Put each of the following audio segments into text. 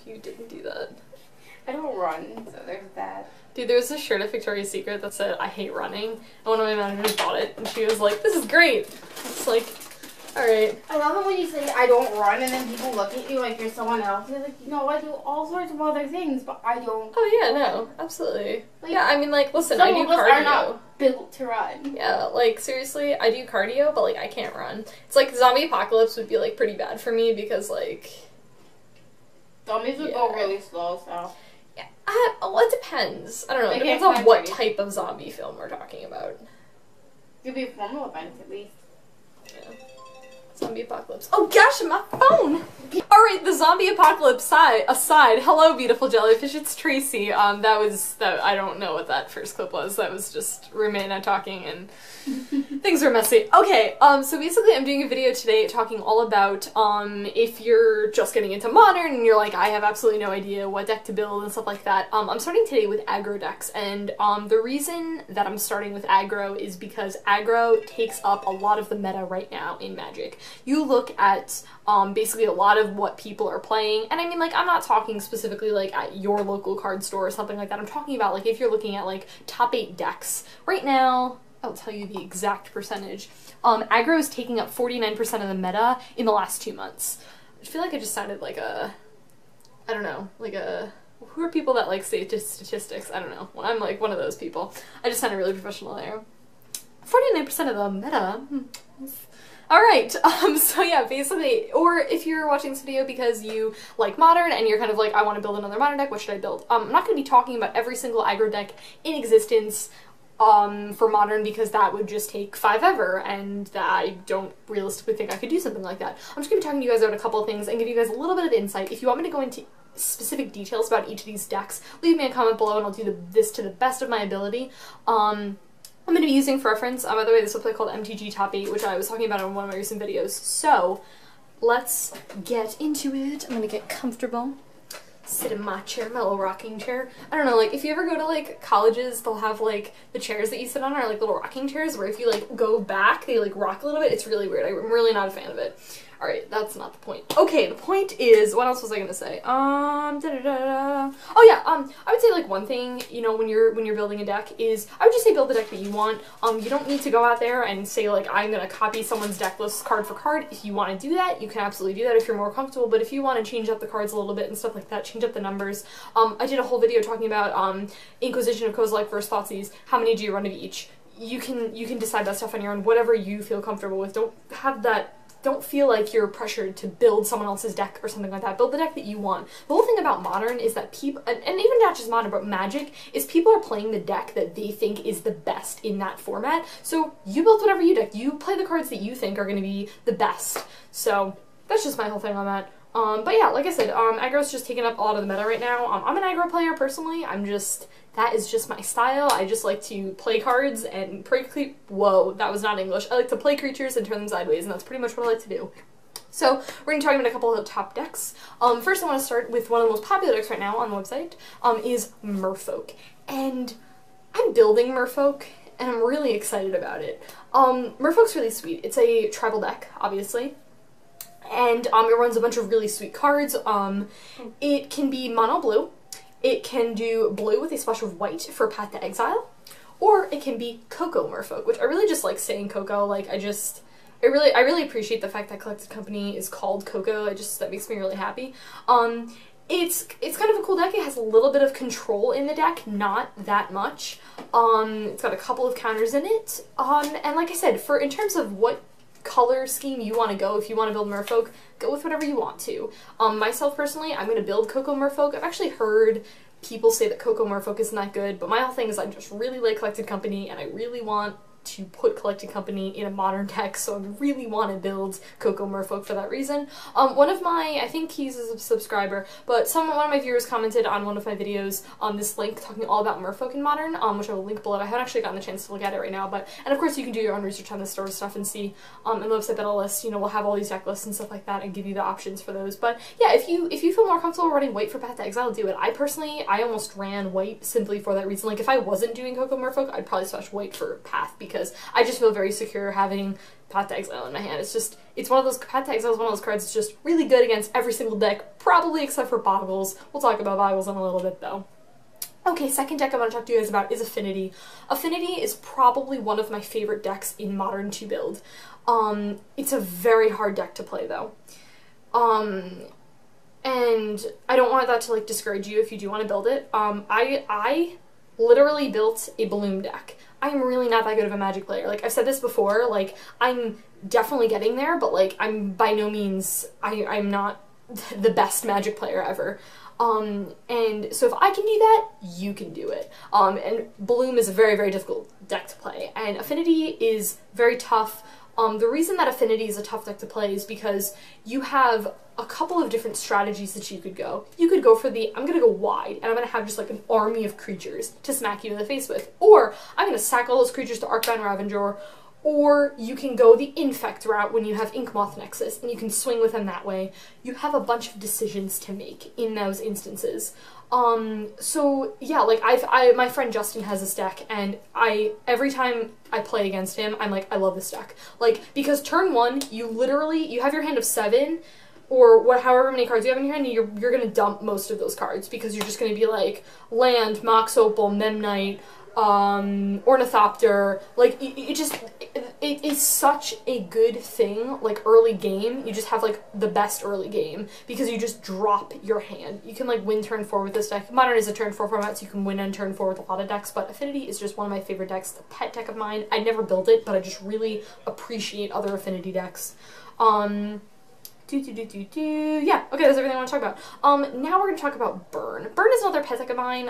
if you didn't do that. I don't run, so there's that. Dude, there was this shirt at Victoria's Secret that said, I hate running, and one of my managers bought it, and she was like, this is great! It's like, alright. I love it when you say, I don't run, and then people look at you like you're someone else. You're like, you know, I do all sorts of other things, but I don't. Oh yeah, no, absolutely. Like, yeah, I mean, like, listen, I do some of us cardio. are not built to run. Yeah, like, seriously, I do cardio, but, like, I can't run. It's like, zombie apocalypse would be, like, pretty bad for me, because, like... Zombies would go really slow, so... Yeah, well, it depends. I don't know, it depends on what type of zombie film we're talking about. It could be a Formula event, at least. Yeah. Zombie apocalypse. Oh gosh, my phone! Alright, the zombie apocalypse aside, hello beautiful jellyfish, it's Tracy. I don't know what that first clip was. That was just roommate and I talking and things were messy. Okay, so basically I'm doing a video today talking all about, if you're just getting into Modern and you're like, I have absolutely no idea what deck to build and stuff like that. I'm starting today with aggro decks, and the reason that I'm starting with aggro is because aggro takes up a lot of the meta right now in Magic. You look at basically a lot of what people are playing, and I mean, like, I'm not talking specifically like at your local card store or something like that. I'm talking about like if you're looking at like top 8 decks right now. I'll tell you the exact percentage. Aggro is taking up 49% of the meta in the last 2 months. I feel like I just sounded like a, I don't know, like a, who are people that like say statistics? I don't know. Well, I'm like one of those people. I just sounded really professional there. 49% of the meta. Alright, so yeah, basically, or if you're watching this video because you like Modern and you're kind of like, I want to build another Modern deck, what should I build? I'm not going to be talking about every single aggro deck in existence for Modern, because that would just take 5 ever, and I don't realistically think I could do something like that. I'm just going to be talking to you guys about a couple of things and give you guys a little bit of insight. If you want me to go into specific details about each of these decks, leave me a comment below and I'll do this to the best of my ability. I'm going to be using for reference, by the way, this website called MTG Top 8, which I was talking about in one of my recent videos. So, let's get into it. I'm going to get comfortable. Sit in my chair, my little rocking chair. I don't know, like, if you ever go to, like, colleges, they'll have, like, the chairs that you sit on are, like, little rocking chairs, where if you, like, go back, they, like, rock a little bit. It's really weird. I'm really not a fan of it. Alright, that's not the point. Okay, the point is, what else was I gonna say? Oh yeah, I would say, like, one thing, you know, when you're building a deck is, I would just say build the deck that you want. You don't need to go out there and say, like, I'm gonna copy someone's deck list card for card. If you want to do that, you can absolutely do that if you're more comfortable, but if you want to change up the cards a little bit and stuff like that, change up the numbers. I did a whole video talking about, Inquisition of Kozilek versus Thoughtseize. How many do you run of each? You can decide that stuff on your own, whatever you feel comfortable with. Don't feel like you're pressured to build someone else's deck or something like that. Build the deck that you want. The whole thing about Modern is that people, and even not just Modern, but Magic, is people are playing the deck that they think is the best in that format. So you build whatever you deck. You play the cards that you think are going to be the best. So that's just my whole thing on that. But yeah, like I said, aggro's just taking up a lot of the meta right now. I'm an aggro player personally. That is just my style. I just like to play cards and whoa, that was not English. I like to play creatures and turn them sideways, and that's pretty much what I like to do. So, we're going to talk about a couple of the top decks. First I want to start with one of the most popular decks right now on the website, is Merfolk. And I'm building Merfolk, and I'm really excited about it. Merfolk's really sweet. It's a tribal deck, obviously. And it runs a bunch of really sweet cards. It can be mono blue. It can do blue with a splash of white for Path to Exile, or it can be Coco Merfolk, which I really just like saying Coco. Like, I really appreciate the fact that Collected Company is called Coco. That makes me really happy. It's kind of a cool deck. It has a little bit of control in the deck, not that much. It's got a couple of counters in it. And like I said, in terms of what color scheme you want to go, if you want to build Merfolk, go with whatever you want to. Myself personally, I'm going to build Coco Merfolk. I've actually heard people say that Coco Merfolk isn't that good, but my whole thing is I just really like Collected Company, and I really want to put Collected Company in a Modern deck, so I really want to build Coco Merfolk for that reason. One of my, I think he's a subscriber, but one of my viewers commented on one of my videos on this link talking all about Merfolk in Modern, which I will link below. I haven't actually gotten the chance to look at it right now, and of course you can do your own research on the store stuff and see, and the website that I'll list, you know, we'll have all these deck lists and stuff like that and give you the options for those. But yeah, if you feel more comfortable running white for Path to Exile, do it. I almost ran white simply for that reason. Like, if I wasn't doing Coco Merfolk, I'd probably switch white for Path, because because I just feel very secure having Path to Exile in my hand. It's one of those, Path to Exile is one of those cards that's just really good against every single deck, probably except for Boggles. We'll talk about Boggles in a little bit though. Okay, second deck I want to talk to you guys about is Affinity. Affinity is probably one of my favorite decks in Modern to build. It's a very hard deck to play though. And I don't want that to like discourage you if you do want to build it. I literally built a Bloom deck. I'm really not that good of a Magic player. Like I've said this before, like I'm definitely getting there, but like I'm by no means, I'm not the best Magic player ever. And so if I can do that, you can do it. And Bloom is a very, very difficult deck to play, and Affinity is very tough. The reason that Affinity is a tough deck to play is because you have a couple of different strategies that you could go. You could go for the, I'm gonna go wide, and I'm gonna have just like an army of creatures to smack you in the face with. Or, I'm gonna sack all those creatures to Arcbound Ravager. Or you can go the Infect route when you have Inkmoth Nexus, and you can swing with them that way. You have a bunch of decisions to make in those instances. So yeah, like my friend Justin has this deck, and every time I play against him, I'm like, I love this deck. Like, because turn one, you have your hand of 7, or however many cards you have in your hand, and you're gonna dump most of those cards, because you're just gonna be like, Land, Mox Opal, Memnite, Ornithopter, like, it is such a good thing, like, early game. You just have, like, the best early game, because you just drop your hand. You can, like, win turn 4 with this deck. Modern is a turn 4 format, so you can win on turn 4 with a lot of decks, but Affinity is just one of my favorite decks. It's a pet deck of mine. I never build it, but I just really appreciate other Affinity decks. Yeah, okay, that's everything I want to talk about. Now we're going to talk about Burn. Burn is another pet deck of mine.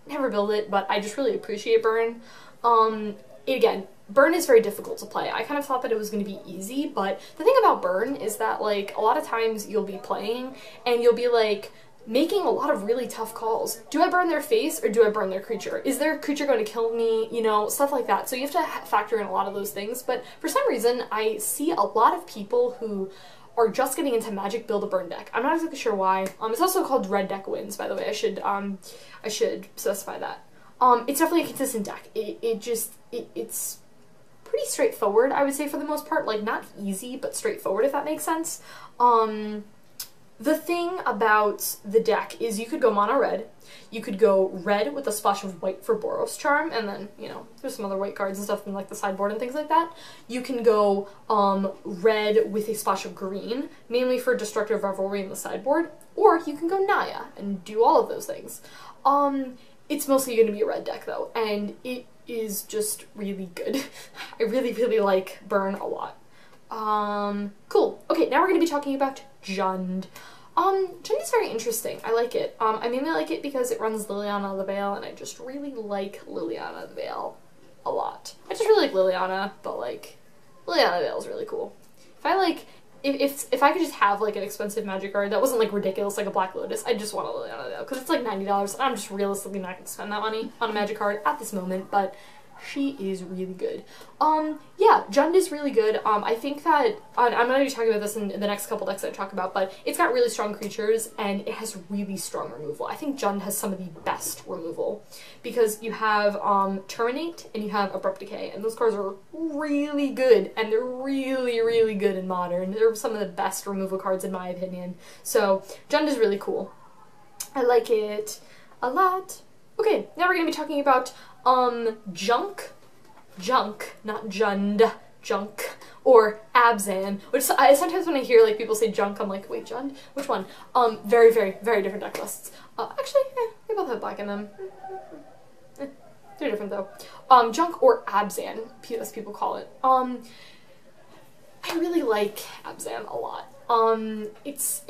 Never build it, but I just really appreciate Burn. Again, Burn is very difficult to play. I kind of thought that it was going to be easy, but the thing about Burn is that, like, a lot of times you'll be playing and you'll be, like, making a lot of really tough calls. Do I burn their face or do I burn their creature? Is their creature going to kill me? You know, stuff like that. So you have to factor in a lot of those things, but for some reason, I see a lot of people who are just getting into Magic build a Burn deck. I'm not exactly sure why. It's also called Red Deck Wins, by the way. I should specify that. It's definitely a consistent deck. It's pretty straightforward, I would say, for the most part. Like, not easy, but straightforward, if that makes sense. The thing about the deck is you could go mono red, you could go red with a splash of white for Boros Charm, and then, you know, there's some other white cards and stuff in, like, the sideboard and things like that. You can go red with a splash of green, mainly for Destructive Revelry in the sideboard, or you can go Naya and do all of those things. It's mostly going to be a red deck, though, and it is just really good. I really, really like Burn a lot. Cool. Okay, now we're going to be talking about Jund. Jund is very interesting. I like it. I mainly like it because it runs Liliana of the Veil, and I just really like Liliana of the Veil a lot. I just really like Liliana, but, like, Liliana of the Veil is really cool. If I could just have, like, an expensive Magic card that wasn't, like, ridiculous, like a Black Lotus, I just want a Liliana of the Veil, because it's, like, $90, and I'm just realistically not going to spend that money on a Magic card at this moment, but she is really good. Yeah, Jund is really good. I think that, I'm going to be talking about this in the next couple decks I talk about, but it's got really strong creatures, and it has really strong removal. I think Jund has some of the best removal, because you have, Terminate, and you have Abrupt Decay, and those cards are really good, and they're really, really good in Modern. They're some of the best removal cards, in my opinion. So, Jund is really cool. I like it a lot. Okay, now we're going to be talking about Junk, not Jund, Junk, or Abzan, which sometimes when I hear, like, people say Junk, I'm like, wait, Jund? Which one? Very, very, very different deck lists. Actually, they both have black in them. They're different, though. Junk or Abzan, as people call it. I really like Abzan a lot. It's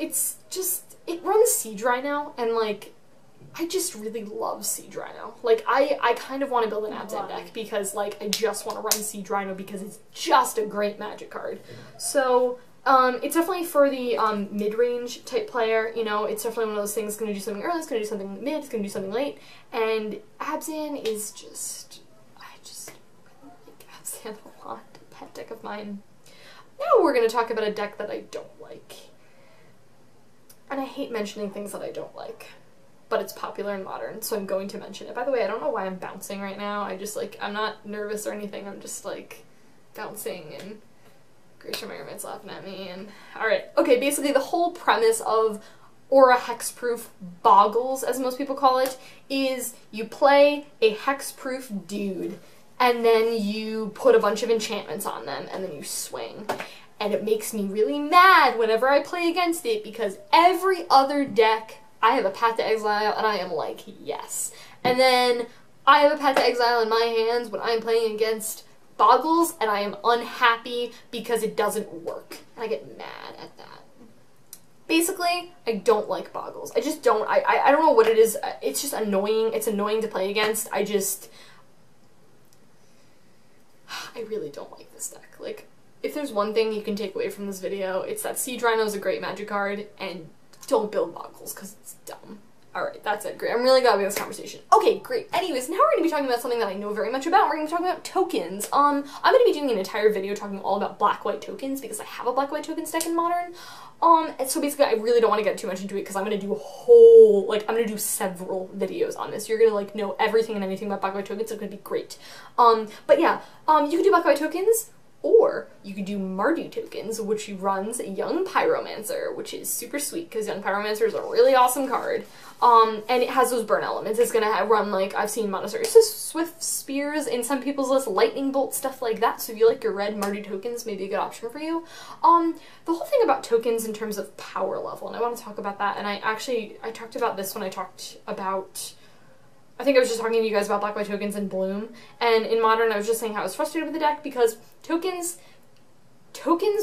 just, it runs Siege Rhino, and, like, I just really love Siege Rhino. Like, I kind of want to build an Abzan deck because, like, I just want to run Siege Rhino because it's just a great Magic card. So, it's definitely for the mid-range type player, you know, it's definitely one of those things, it's going to do something early, it's going to do something mid, it's going to do something late, and Abzan is just, I just really like Abzan a lot, a pet deck of mine. Now we're going to talk about a deck that I don't like. And I hate mentioning things that I don't like. but it's popular in Modern, so I'm going to mention it. By the way, I don't know why I'm bouncing right now. I just, like, I'm not nervous or anything. I'm just, like, bouncing, and Gracia Merriman's laughing at me, and... Alright, okay, basically the whole premise of Aura Hexproof Boggles, as most people call it, is you play a hexproof dude, and then you put a bunch of enchantments on them, and then you swing. And it makes me really mad whenever I play against it, because every other deck, I have a Path to Exile, and I am like, yes. And then I have a Path to Exile in my hands when I'm playing against Boggles, and I am unhappy because it doesn't work. And I get mad at that. Basically, I don't like Boggles. I just don't. I don't know what it is. It's just annoying. It's annoying to play against. I really don't like this deck. Like, if there's one thing you can take away from this video, it's that Siege Rhino is a great Magic card, and don't build Boggles, because it's dumb. Alright, that's it. Great. I'm really glad we had this conversation. Okay, great. Anyways, now we're going to be talking about something that I know very much about. We're going to be talking about tokens. I'm going to be doing an entire video talking all about black-white tokens, because I have a black-white tokens deck in Modern. And so basically, I really don't want to get too much into it, because I'm going to do a whole, like, I'm going to do several videos on this. You're going to, like, know everything and anything about black-white tokens. It's going to be great. But yeah, you can do black-white tokens, or you could do Mardu tokens, which runs Young Pyromancer, which is super sweet, because Young Pyromancer is a really awesome card. And it has those burn elements. It's gonna run, like, I've seen Monastery Swift Spears in some people's list, Lightning Bolt, stuff like that, so if you like your red Mardu tokens, maybe a good option for you. The whole thing about tokens in terms of power level, and I want to talk about that, and I talked about this when I talked about... I think I was just talking to you guys about black-white tokens in Bloom, and in Modern I was just saying how I was frustrated with the deck, because tokens,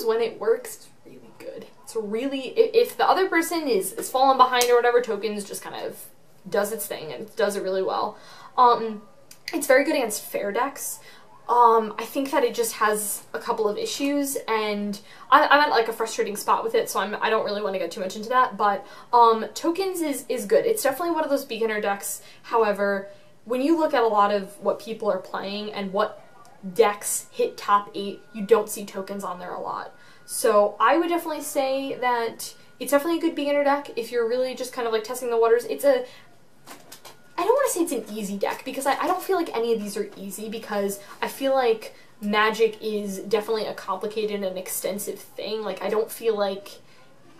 when it works, it's really good. It's really, if the other person is falling behind or whatever, tokens just kind of does its thing, and it does it really well. It's very good against fair decks. I think that it just has a couple of issues, and I'm at like a frustrating spot with it, so I don't really want to get too much into that, but tokens is good. It's definitely one of those beginner decks. However, when you look at a lot of what people are playing and what decks hit top 8, you don't see tokens on there a lot. So I would definitely say that it's definitely a good beginner deck if you're really just kind of like testing the waters. I don't want to say it's an easy deck, because I don't feel like any of these are easy, because I feel like Magic is definitely a complicated and extensive thing. Like, I don't feel like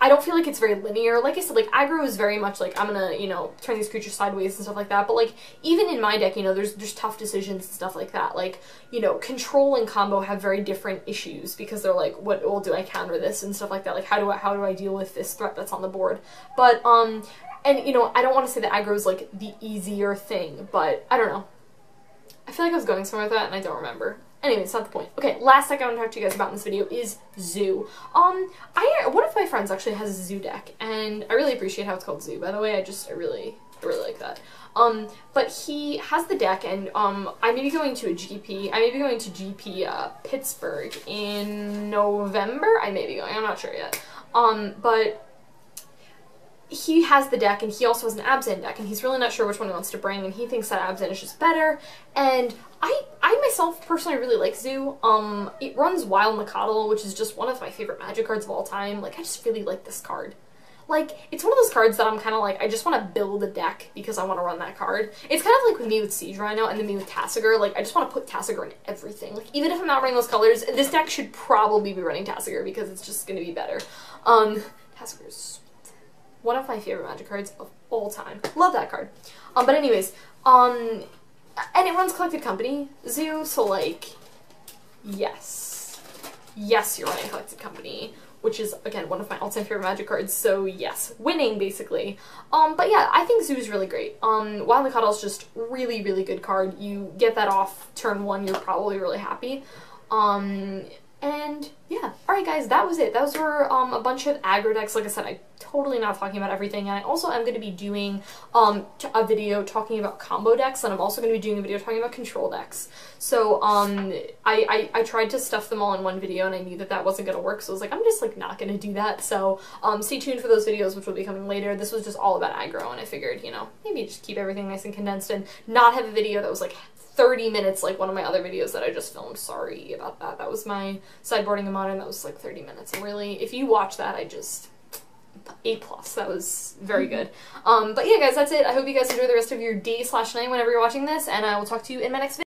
it's very linear. Like I said, like, aggro is very much like, I'm gonna, you know, turn these creatures sideways and stuff like that, but like, even in my deck, you know, there's tough decisions and stuff like that. Like, you know, control and combo have very different issues, because they're like, well, do I counter this and stuff like that? Like, how do I deal with this threat that's on the board? But, and, you know, I don't want to say that aggro is, like, the easier thing, but I don't know. I feel like I was going somewhere with that, and I don't remember. Anyway, it's not the point. Okay, last deck I want to talk to you guys about in this video is Zoo. One of my friends actually has a Zoo deck, and I really appreciate how it's called Zoo, by the way. I really like that. But he has the deck, and I may be going to a GP. I may be going to GP Pittsburgh in November. I may be going. I'm not sure yet. But he has the deck, and he also has an Abzan deck, and he's really not sure which one he wants to bring, and he thinks that Abzan is just better, and I myself personally really like Zoo. It runs Wild Nacatl, which is just one of my favorite Magic cards of all time. Like, I just really like this card. Like, it's one of those cards that I'm kind of like, I just want to build a deck because I want to run that card. It's kind of like with me with Siege Rhino and then me with Tasigur. Like, I just want to put Tasigur in everything. Like, even if I'm not running those colors, this deck should probably be running Tasigur because it's just going to be better. Tasigur is one of my favorite Magic cards of all time. Love that card. But anyways, and it runs Collected Company, Zoo, so like, yes. Yes, you're running Collected Company, which is, again, one of my all-time favorite Magic cards, so yes. Winning, basically. But yeah, I think Zoo is really great. Wild Nacatl is just really, really good card. You get that off turn 1, you're probably really happy. And yeah, alright guys, that was it. Those were a bunch of aggro decks. Like I said, I'm totally not talking about everything, and I also am going to be doing a video talking about combo decks, and I'm also going to be doing a video talking about control decks. So I tried to stuff them all in one video, and I knew that that wasn't going to work, so I was like, I'm just like not going to do that. So stay tuned for those videos, which will be coming later. This was just all about aggro, and I figured, you know, maybe just keep everything nice and condensed and not have a video that was like 30 minutes like one of my other videos that I just filmed. Sorry about that. That was my sideboarding in Modern. That was like 30 minutes. And really, if you watch that, A+. That was very good. But yeah, guys, that's it. I hope you guys enjoy the rest of your day/night whenever you're watching this, and I will talk to you in my next video.